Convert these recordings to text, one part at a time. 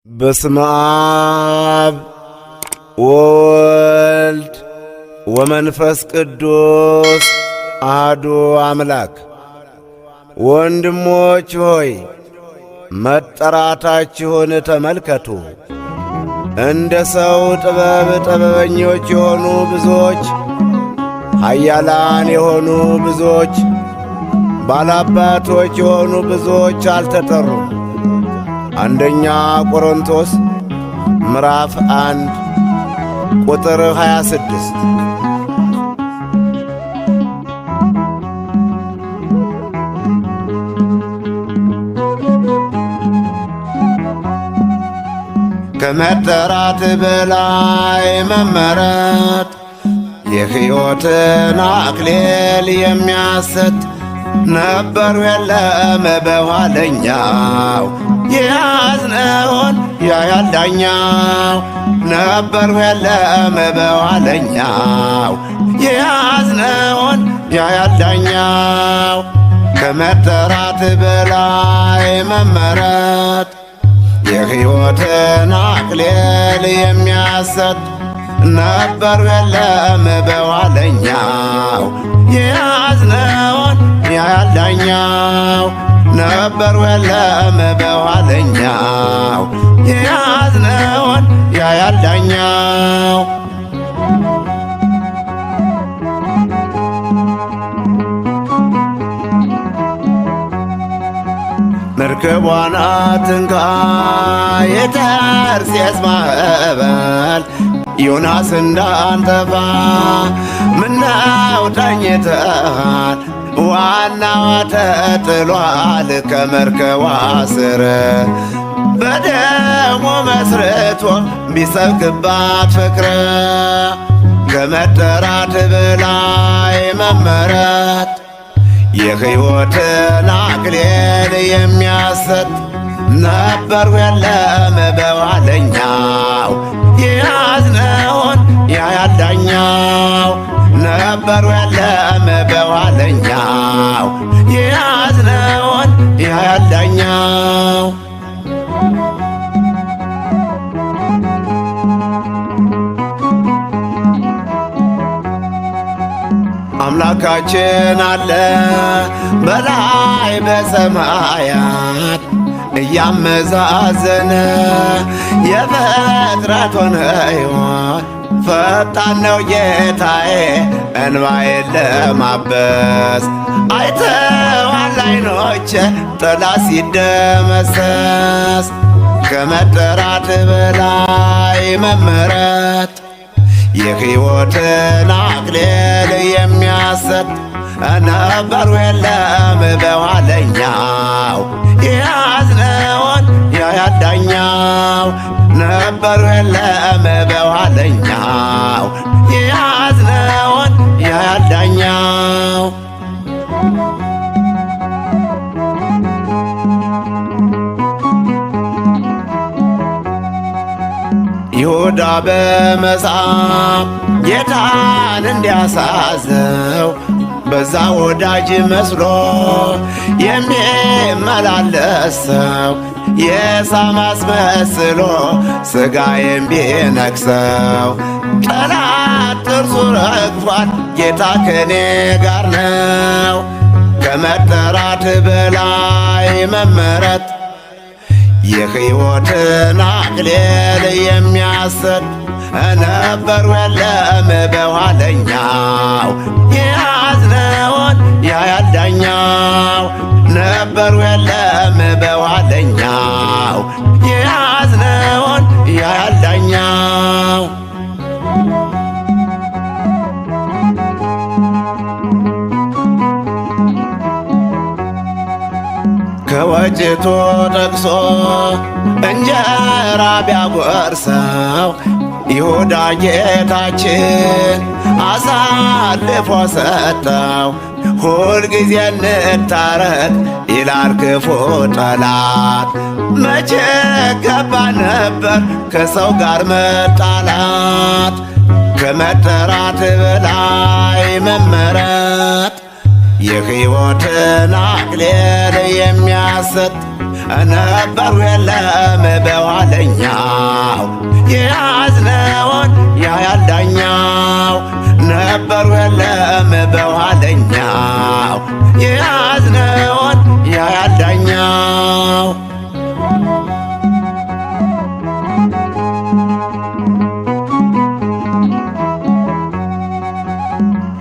በስመ አብ ወወልድ ወመንፈስ ቅዱስ አሐዱ አምላክ። ወንድሞች ሆይ መጠራታችሁን ተመልከቱ። እንደ ሰው ጥበብ ጥበበኞች የሆኑ ብዙዎች፣ ኃያላን የሆኑ ብዙዎች፣ ባላባቶች የሆኑ ብዙዎች አልተጠሩም። አንደኛ ቆሮንቶስ ምዕራፍ 1 ቁጥር 26። ከመጠራት በላይ መመረጥ የሕይወትን አክሊል የሚያሰጥ ነበሩ የለም በኋለኛው የያዝነውን ያያል ዳኛው። ነበሩ የለም በኋለኛው የያዝነውን ያያል ዳኛው። ከመጠራት በላይ መመረጥ የሕይወትን አክሊል የሚያሰጥ ነበሩ የለም በኋለኛው የያዝነውን ያያል ዳኛው። ነበሩ የለም በኋለኛው የያዝነውን ያያል ዳኛው። መርከቧን አትንካ የተርሴስ ማዕበል ዮናስ እንዳንጠፋ ምነው ተኝተሃል? ዋናዋ ተጥሏል ከመርከቧ ስር። በደሙ መስርቶ ቢሰብክባት ፍቅር ከመጠራት በላይ መመረጥ የሕይወትን አክሊል የሚያሰጥ ነበሩ የለም በኋለኛው የያዝነውን ያያል ዳኛው። ነበሩ የለም በኋለኛው የያዝነውን ያያል ዳኛው። አምላካችን አለ በላይ በሰማያት እያመዛዘነ የፍጥረቱን ሕይወት ፈጣን ነው ጌታዬ እንባዬን ለማበስ። አይተዋል ዓይኖቼ ጠላት ሲደመሰስ። ከመጠራት በላይ መመረጥ የሕይወትን አክሊል የሚያሰጥ ነበሩ የለም በኋለኛው የያዝነውን ያያል ዳኛው። ነበሩ የለም በኋለኛው የያዝነውን ያያል ዳኛው። ይሁዳ በመጻፍ ጌታን እንዲያሳዘው በዛ ወዳጅ መስሎ የሚመላለስ ሰው የሳም አስመስሎ ሥጋዬን ቢነክሰው። ጠላት ጥርሱ ረግፏል ጌታ ከኔ ጋር ነው። ከመጠራት በላይ መመረጥ የሕይወትን አክሊል የሚያሰጥ ነበሩ የለም በኋለኛው የያዝነውን ያያል ዳኛው። ነበሩ የለም በኋለኛው የያዝነውን ያያል ዳኛው። ከወጭቱ ጠቅሶ እንጀራ ቢያጎርሰው ይሁዳ ጌታችን አሳልፎ ሰጠው። ሁልጊዜ እንታረቅ ይላል ክፉ ጠላት። መቼ ገባ ነበር ከሰው ጋር መጣላት? ከመጠራት በላይ መመረጥ የሕይወትን አክሊል የሚያሰጥ ነበሩ የለም በኋለኛ የያዝነውን ያያል ዳኛው ነበሩ የለም በኋለኛው የያዝነውን ያያል ዳኛው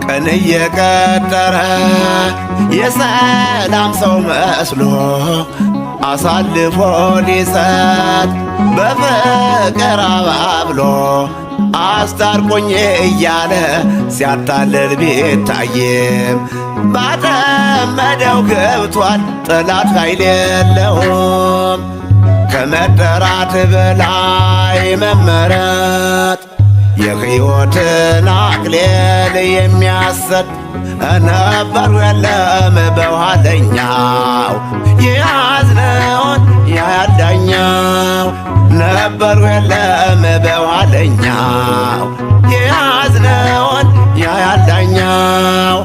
ቀን እየቀጠረ የሰላም ሰው መስሎ አሳልፎ ሊሰጥ በፍቅር አባብሎ አስታርቆኝ እያለ ሲያታልል ቢታይም ባጠመደው ገብቷል ጠላት ኃይል የለውም ከመጠራት በላይ መመረጥ የሕይወትን አክሊል የሚያሰጥ ነበሩ የለም በኋለኛው የያዝነውን ያያል ዳኛው ነበሩ የለም በኋለኛው የያዝነውን ያያል ዳኛው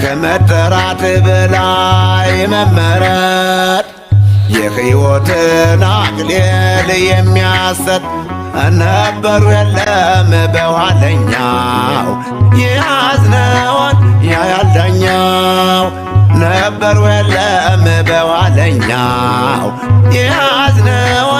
ከመጠራት በላይ መመረጥ የሕይወትን አክሊል የሚያሰጥ ነበሩ የለም በኋለኛው የያዝነውን ያያል ዳኛው ነበሩ የለም በኋለኛው የያዝነውን